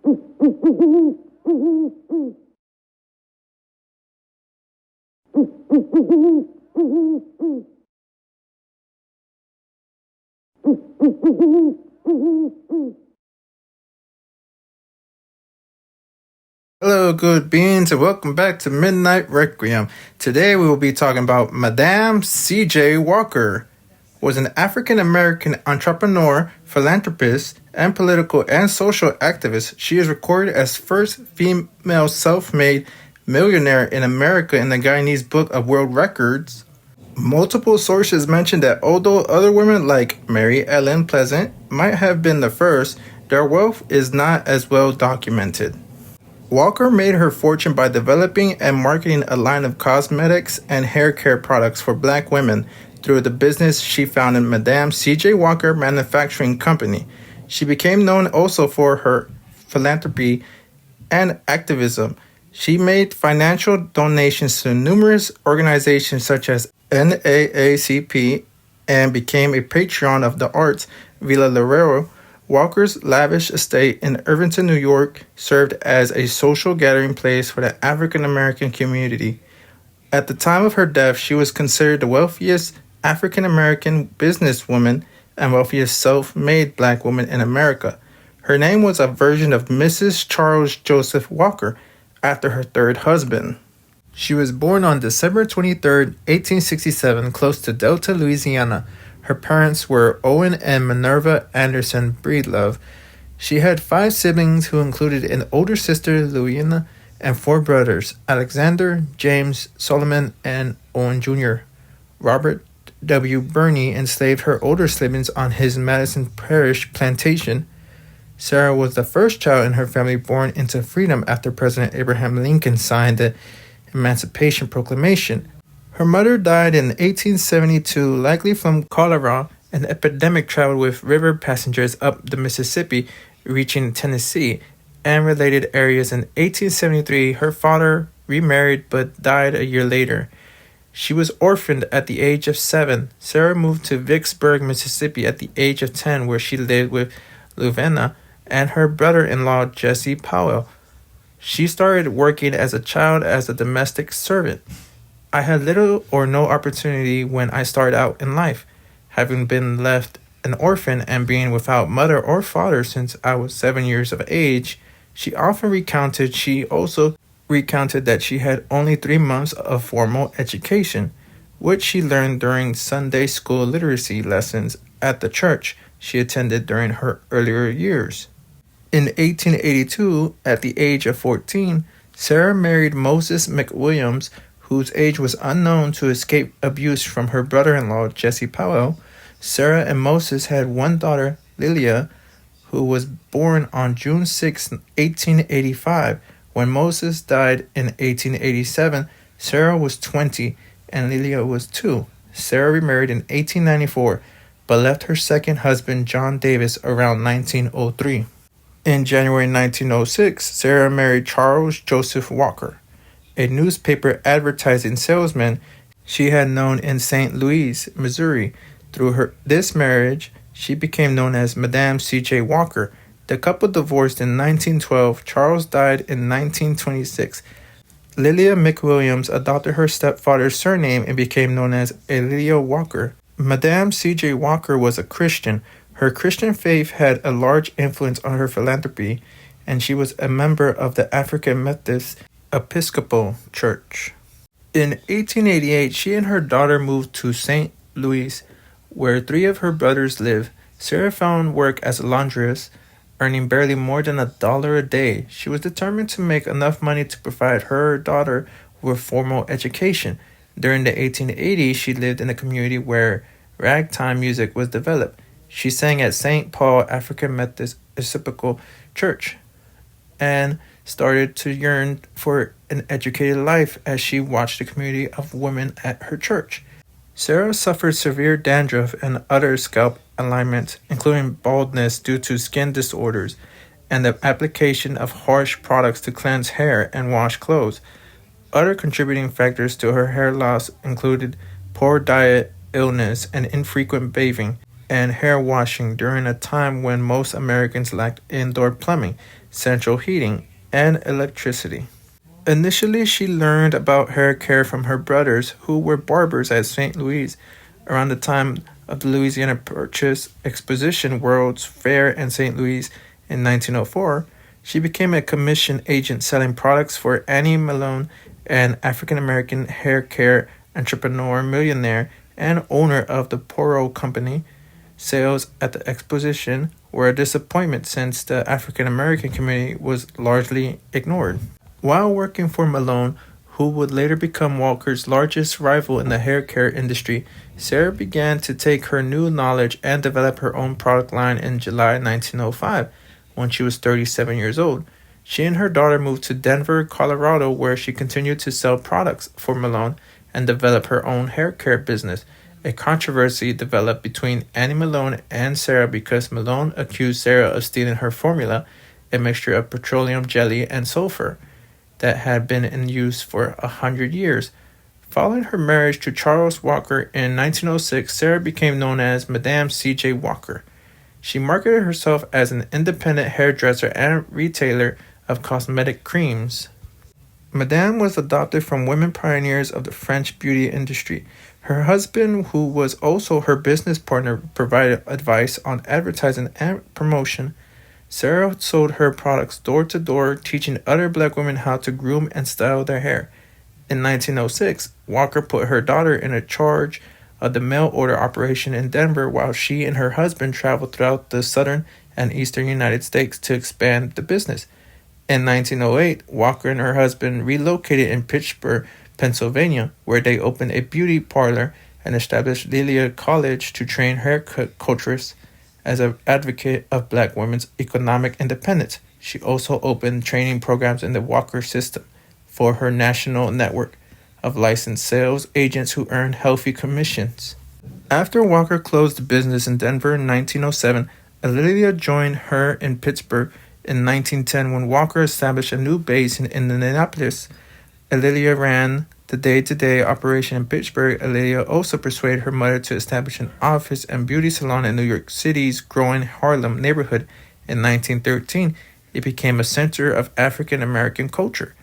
Hello, good beings, and welcome back to Midnight Requiem. Today we will be talking about Madame C.J. Walker. Was an African-American entrepreneur, philanthropist, and political and social activist. She is recorded as first female self-made millionaire in America in the Guinness Book of World Records. Multiple sources mention that although other women like Mary Ellen Pleasant might have been the first, their wealth is not as well documented. Walker made her fortune by developing and marketing a line of cosmetics and hair care products for black women through the business she founded, Madame C.J. Walker Manufacturing Company. She became known also for her philanthropy and activism. She made financial donations to numerous organizations such as NAACP and became a patron of the arts. Villa Lorero, Walker's lavish estate in Irvington, New York, served as a social gathering place for the African American community. At the time of her death, she was considered the wealthiest African American businesswoman and wealthiest self-made black woman in America. Her name was a version of Mrs. Charles Joseph Walker, after her third husband. She was born on December 23, 1867, close to Delta, Louisiana. Her parents were Owen and Minerva Anderson Breedlove. She had 5 siblings who included an older sister, Louisa, and 4 brothers, Alexander, James, Solomon, and Owen Jr. Robert W. Birney enslaved her older siblings on his Madison Parish plantation. Sarah was the first child in her family born into freedom after President Abraham Lincoln signed the Emancipation Proclamation. Her mother died in 1872, likely from cholera. An epidemic traveled with river passengers up the Mississippi, reaching Tennessee and related areas. In 1873, her father remarried but died a year later. She was orphaned at the age of 7. Sarah moved to Vicksburg, Mississippi at the age of 10, where she lived with Luvena and her brother-in-law, Jesse Powell. She started working as a child as a domestic servant. I had little or no opportunity when I started out in life, having been left an orphan and being without mother or father since I was 7 years of age. She often recounted that she had only 3 months of formal education, which she learned during Sunday school literacy lessons at the church she attended during her earlier years. In 1882, at the age of 14, Sarah married Moses McWilliams, whose age was unknown, to escape abuse from her brother-in-law, Jesse Powell. Sarah and Moses had one daughter, Lilia, who was born on June 6, 1885. When Moses died in 1887, Sarah was 20 and Lilia was 2. Sarah remarried in 1894, but left her second husband, John Davis, around 1903. In January 1906, Sarah married Charles Joseph Walker, a newspaper advertising salesman she had known in St. Louis, Missouri. Through this marriage, she became known as Madame C.J. Walker. The couple divorced in 1912. Charles died in 1926. Lilia McWilliams adopted her stepfather's surname and became known as Lilia Walker. Madame C.J. Walker was a Christian. Her Christian faith had a large influence on her philanthropy, and she was a member of the African Methodist Episcopal Church. In 1888, she and her daughter moved to St. Louis, where 3 of her brothers lived. Sarah found work as a laundress, earning barely more than $1 a day. She was determined to make enough money to provide her daughter with formal education. During the 1880s, she lived in a community where ragtime music was developed. She sang at St. Paul African Methodist Episcopal Church and started to yearn for an educated life as she watched the community of women at her church. Sarah suffered severe dandruff and other scalp ailments, including baldness due to skin disorders and the application of harsh products to cleanse hair and wash clothes. Other contributing factors to her hair loss included poor diet, illness, and infrequent bathing. and hair washing during a time when most Americans lacked indoor plumbing, central heating, and electricity. Initially, she learned about hair care from her brothers, who were barbers at St. Louis around the time of the Louisiana Purchase Exposition World's Fair in St. Louis in 1904. She became a commission agent selling products for Annie Malone, an African American hair care entrepreneur, millionaire, and owner of the Poro Company. Sales at the exposition were a disappointment since the African American community was largely ignored. While working for Malone, who would later become Walker's largest rival in the hair care industry, Sarah began to take her new knowledge and develop her own product line in July 1905, when she was 37 years old. She and her daughter moved to Denver, Colorado, where she continued to sell products for Malone and develop her own hair care business. A controversy developed between Annie Malone and Sarah because Malone accused Sarah of stealing her formula, a mixture of petroleum jelly and sulfur that had been in use for 100 years. Following her marriage to Charles Walker in 1906, Sarah became known as Madame C.J. Walker. She marketed herself as an independent hairdresser and retailer of cosmetic creams. Madame was adopted from women pioneers of the French beauty industry. Her husband, who was also her business partner, provided advice on advertising and promotion. Sarah sold her products door to door, teaching other black women how to groom and style their hair. In 1906, Walker put her daughter in charge of the mail order operation in Denver while she and her husband traveled throughout the southern and eastern United States to expand the business. In 1908, Walker and her husband relocated in Pittsburgh, Pennsylvania, where they opened a beauty parlor and established Lilia College to train haircut culturists. As an advocate of black women's economic independence, she also opened training programs in the Walker system for her national network of licensed sales agents who earned healthy commissions. After Walker closed the business in Denver in 1907, Lilia joined her in Pittsburgh in 1910 when Walker established a new base in Indianapolis. Lilia ran the day-to-day operation in Pittsburgh. Lilia also persuaded her mother to establish an office and beauty salon in New York City's growing Harlem neighborhood. In 1913, it became a center of African American culture.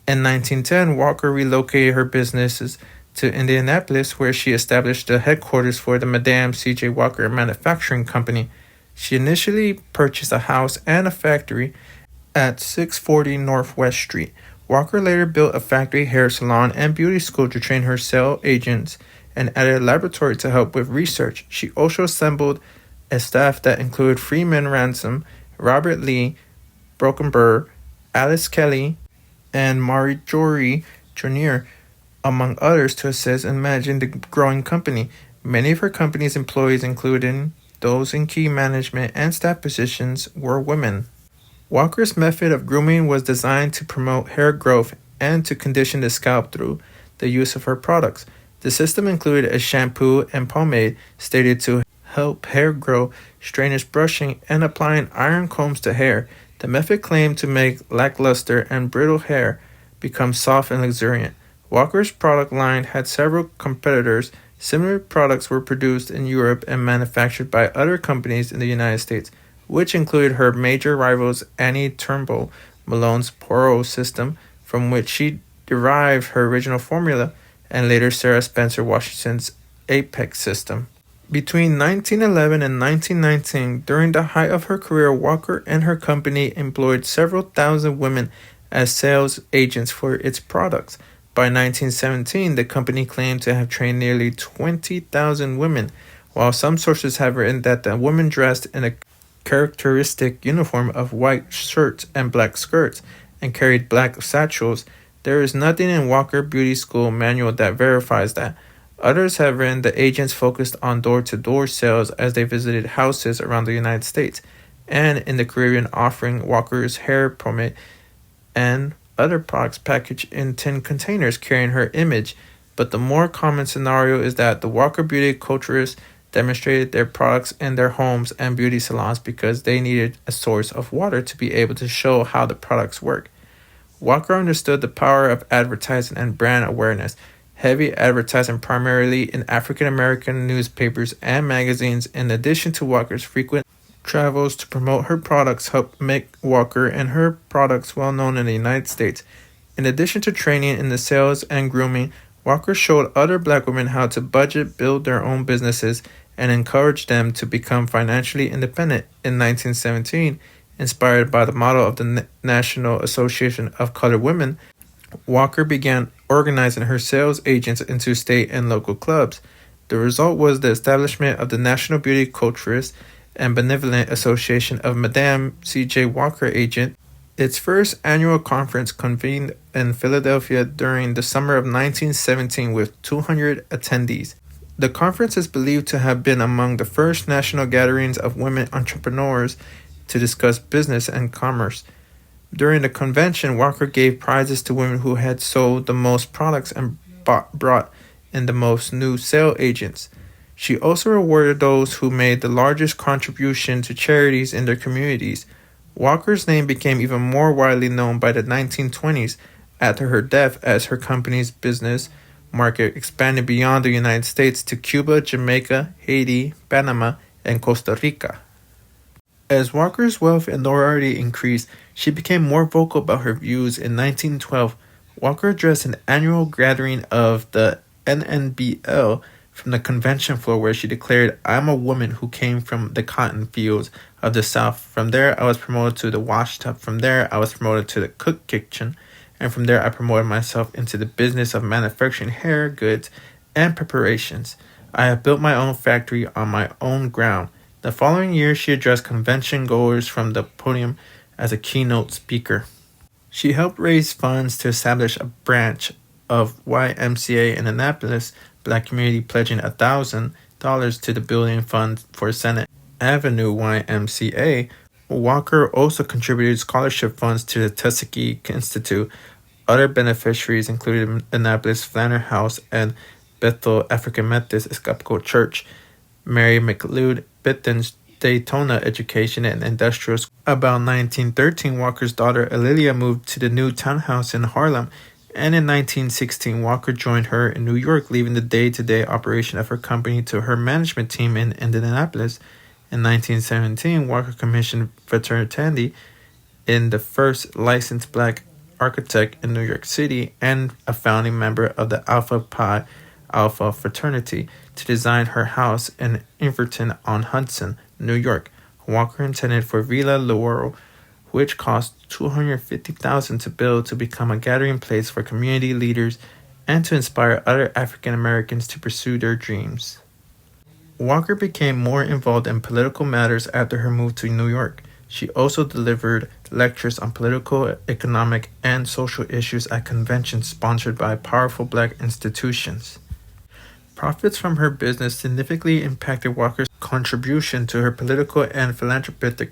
In 1910, Walker relocated her businesses to Indianapolis, where she established the headquarters for the Madame C.J. Walker Manufacturing Company. She initially purchased a house and a factory at 640 Northwest Street. Walker later built a factory, hair salon, and beauty school to train her sales agents and added a laboratory to help with research. She also assembled a staff that included Freeman Ransom, Robert Lee, Broken Burr, Alice Kelly, and Marjorie Jr., among others, to assist in managing the growing company. Many of her company's employees, including those in key management and staff positions, were women. Walker's method of grooming was designed to promote hair growth and to condition the scalp through the use of her products. The system included a shampoo and pomade stated to help hair grow, straightness brushing, and applying iron combs to hair. The method claimed to make lackluster and brittle hair become soft and luxuriant. Walker's product line had several competitors. Similar products were produced in Europe and manufactured by other companies in the United States, which included her major rivals Annie Turnbull Malone's Poro system, from which she derived her original formula, and later Sarah Spencer Washington's Apex system. Between 1911 and 1919, during the height of her career, Walker and her company employed several thousand women as sales agents for its products. By 1917, the company claimed to have trained nearly 20,000 women, while some sources have written that the women dressed in a characteristic uniform of white shirts and black skirts and carried black satchels. There is nothing in Walker Beauty School manual that verifies that. Others have written the agents focused on door-to-door sales as they visited houses around the United States and in the Caribbean, offering Walker's hair pomade and other products packaged in tin containers carrying her image. But the more common scenario is that the Walker Beauty culturists demonstrated their products in their homes and beauty salons because they needed a source of water to be able to show how the products work. Walker understood the power of advertising and brand awareness. heavy advertising primarily in African American newspapers and magazines. In addition to Walker's frequent travels to promote her products, helped make Walker and her products well known in the United States. In addition to training in the sales and grooming, Walker showed other black women how to budget, build their own businesses, and encouraged them to become financially independent. In 1917, inspired by the model of the National Association of Colored Women, Walker began organizing her sales agents into state and local clubs. The result was the establishment of the National Beauty Culturist and Benevolent Association of Madame C.J. Walker Agent. Its first annual conference convened in Philadelphia during the summer of 1917 with 200 attendees. The conference is believed to have been among the first national gatherings of women entrepreneurs to discuss business and commerce. During the convention, Walker gave prizes to women who had sold the most products and brought in the most new sale agents. She also rewarded those who made the largest contribution to charities in their communities. Walker's name became even more widely known by the 1920s after her death, as her company's business market expanded beyond the United States to Cuba, Jamaica, Haiti, Panama, and Costa Rica. As Walker's wealth and notoriety increased, she became more vocal about her views. In 1912, Walker addressed an annual gathering of the NNBL from the convention floor, where she declared, "I'm a woman who came from the cotton fields of the South. From there, I was promoted to the wash tub. From there, I was promoted to the cook kitchen. And from there, I promoted myself into the business of manufacturing hair goods and preparations. I have built my own factory on my own ground." The following year, she addressed convention goers from the podium as a keynote speaker. She helped raise funds to establish a branch of YMCA in Annapolis Black community, pledging $1,000 to the building fund for Senate Avenue YMCA. Walker also contributed scholarship funds to the Tuskegee Institute. Other beneficiaries included Annapolis Flanner House and Bethel African Methodist Episcopal Church. Mary McLeod Bitten's Daytona Education and Industrial School. About 1913, Walker's daughter Alelia moved to the new townhouse in Harlem, and in 1916, Walker joined her in New York, leaving the day-to-day operation of her company to her management team in Indianapolis. In 1917, Walker commissioned Fraternity in the first licensed black architect in New York City and a founding member of the Alpha Pi Alpha Fraternity to design her house in Inverton-on-Hudson, New York. Walker intended for Villa Laurel, which cost $250,000 to build, to become a gathering place for community leaders and to inspire other African Americans to pursue their dreams. Walker became more involved in political matters after her move to New York. She also delivered lectures on political, economic, and social issues at conventions sponsored by powerful black institutions. Profits from her business significantly impacted Walker's contribution to her political and philanthropic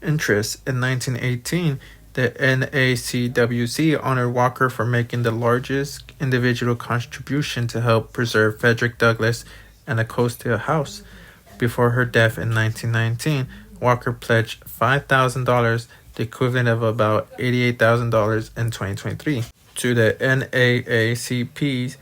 interests. In 1918, the NACWC honored Walker for making the largest individual contribution to help preserve Frederick Douglass and the Coastal House. Before her death in 1919, Walker pledged $5,000, the equivalent of about $88,000 in 2023, to the NAACP's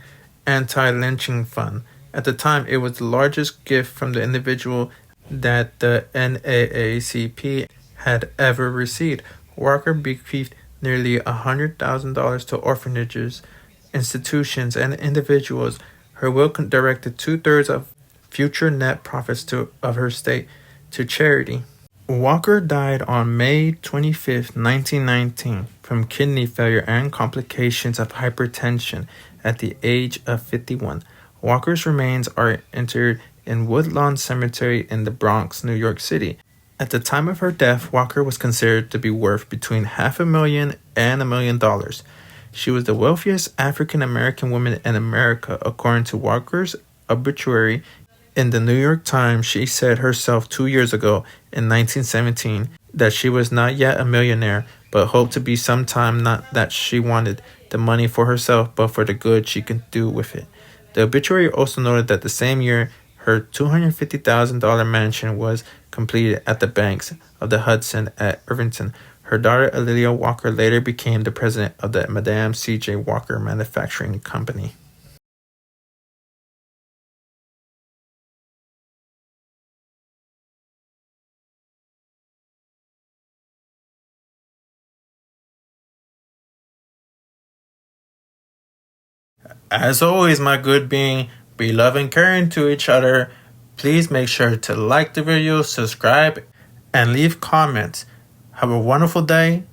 Anti-Lynching Fund. At the time, it was the largest gift from the individual that the NAACP had ever received. Walker bequeathed nearly $100,000 to orphanages, institutions, and individuals. Her will directed 2/3 of future net profits of her estate to charity. Walker died on May 25, 1919, from kidney failure and complications of hypertension at the age of 51. Walker's remains are interred in Woodlawn Cemetery in the Bronx, New York City. At the time of her death, Walker was considered to be worth between $500,000 and $1 million. She was the wealthiest African American woman in America, according to Walker's obituary in the New York Times. She said herself 2 years ago, in 1917, that she was not yet a millionaire, but hoped to be sometime. Not that she wanted the money for herself, but for the good she could do with it. The obituary also noted that the same year, her $250,000 mansion was completed at the banks of the Hudson at Irvington. Her daughter, Alelia Walker, later became the president of the Madame C.J. Walker Manufacturing Company. As always, my good being, be loving, caring to each other. Please make sure to like the video, subscribe, and leave comments. Have a wonderful day.